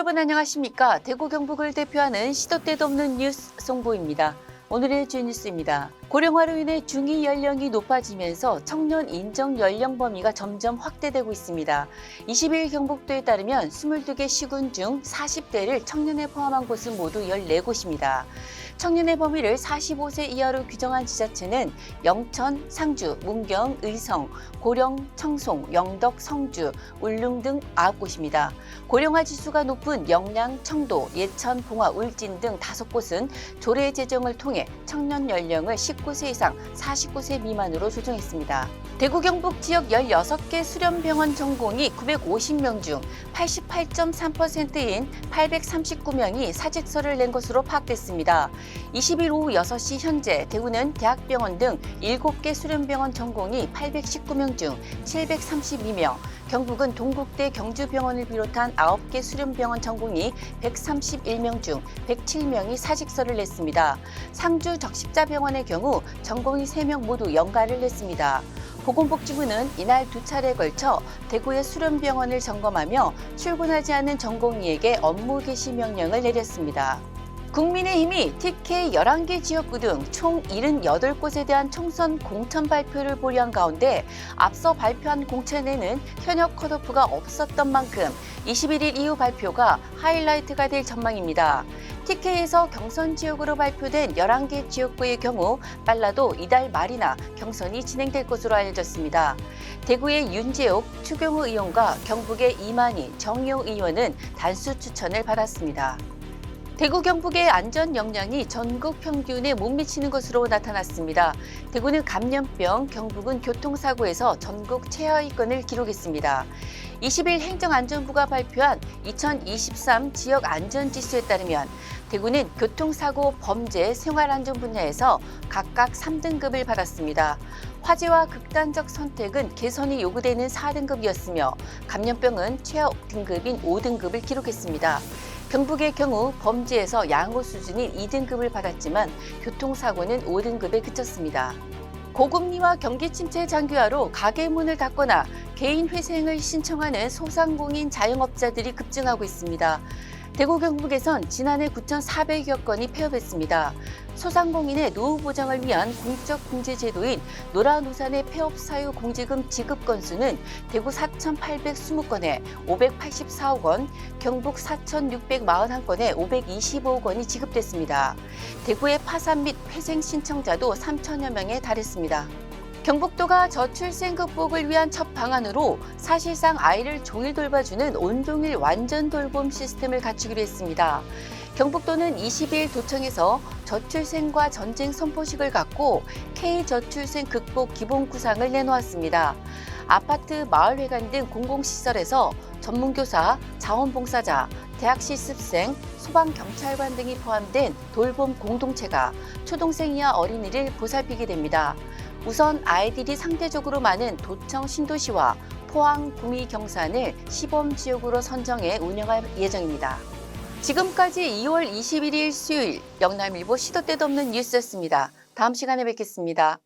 여러분 안녕하십니까? 대구 경북을 대표하는 시도 때도 없는 뉴스 송보입니다. 오늘의 주 뉴스입니다. 고령화로 인해 중위 연령이 높아지면서 청년 인정 연령 범위가 점점 확대되고 있습니다. 20일 경북도에 따르면 22개 시군 중 40대를 청년에 포함한 곳은 모두 14곳입니다. 청년의 범위를 45세 이하로 규정한 지자체는 영천, 상주, 문경, 의성, 고령, 청송, 영덕, 성주, 울릉 등 9곳입니다. 고령화 지수가 높은 영양, 청도, 예천, 봉화, 울진 등 5곳은 조례 제정을 통해 청년 연령을 19세 이상 49세 미만으로 조정했습니다. 대구 경북 지역 16개 수련병원 전공이 950명 중 88.3%인 839명이 사직서를 낸 것으로 파악됐습니다. 20일 오후 6시 현재 대구는 대학병원 등 7개 수련병원 전공이 819명 중 732명, 경북은 동국대 경주병원을 비롯한 9개 수련병원 전공이 131명 중 107명이 사직서를 냈습니다. 상주 적십자병원의 경우 전공의 3명 모두 연가를 냈습니다. 보건복지부는 이날 2차례에 걸쳐 대구의 수련병원을 점검하며 출근하지 않은 전공의에게 업무 개시 명령을 내렸습니다. 국민의힘이 TK 11개 지역구 등 총 78곳에 대한 총선 공천 발표를 보류한 가운데 앞서 발표한 공천에는 현역 컷오프가 없었던 만큼 21일 이후 발표가 하이라이트가 될 전망입니다. TK에서 경선 지역으로 발표된 11개 지역구의 경우 빨라도 이달 말이나 경선이 진행될 것으로 알려졌습니다. 대구의 윤재옥, 추경호 의원과 경북의 이만희, 정의용 의원은 단수 추천을 받았습니다. 대구 경북의 안전 역량이 전국 평균에 못 미치는 것으로 나타났습니다. 대구는 감염병, 경북은 교통사고에서 전국 최하위권을 기록했습니다. 20일 행정안전부가 발표한 2023 지역 안전지수에 따르면 대구는 교통사고, 범죄, 생활안전 분야에서 각각 3등급을 받았습니다. 화재와 극단적 선택은 개선이 요구되는 4등급이었으며 감염병은 최하 등급인 5등급을 기록했습니다. 경북의 경우 범죄에서 양호 수준인 2등급을 받았지만 교통사고는 5등급에 그쳤습니다. 고금리와 경기 침체 장기화로 가게 문을 닫거나 개인 회생을 신청하는 소상공인 자영업자들이 급증하고 있습니다. 대구 경북에선 지난해 9,400여 건이 폐업했습니다. 소상공인의 노후 보장을 위한 공적 공제 제도인 노란우산의 폐업 사유 공제금 지급 건수는 대구 4,820건에 584억 원, 경북 4,641건에 525억 원이 지급됐습니다. 대구의 파산 및 회생 신청자도 3천여 명에 달했습니다. 경북도가 저출생 극복을 위한 첫 방안으로 사실상 아이를 종일 돌봐주는 온종일 완전 돌봄 시스템을 갖추기로 했습니다. 경북도는 20일 도청에서 저출생과 전쟁 선포식을 갖고 K저출생 극복 기본 구상을 내놓았습니다. 아파트, 마을회관 등 공공시설에서 전문교사, 자원봉사자, 대학 실습생, 소방경찰관 등이 포함된 돌봄 공동체가 초동생 이하 어린이를 보살피게 됩니다. 우선 아이들이 상대적으로 많은 도청 신도시와 포항, 구미, 경산을 시범지역으로 선정해 운영할 예정입니다. 지금까지 2월 21일 수요일 영남일보 시도 때도 없는 뉴스였습니다. 다음 시간에 뵙겠습니다.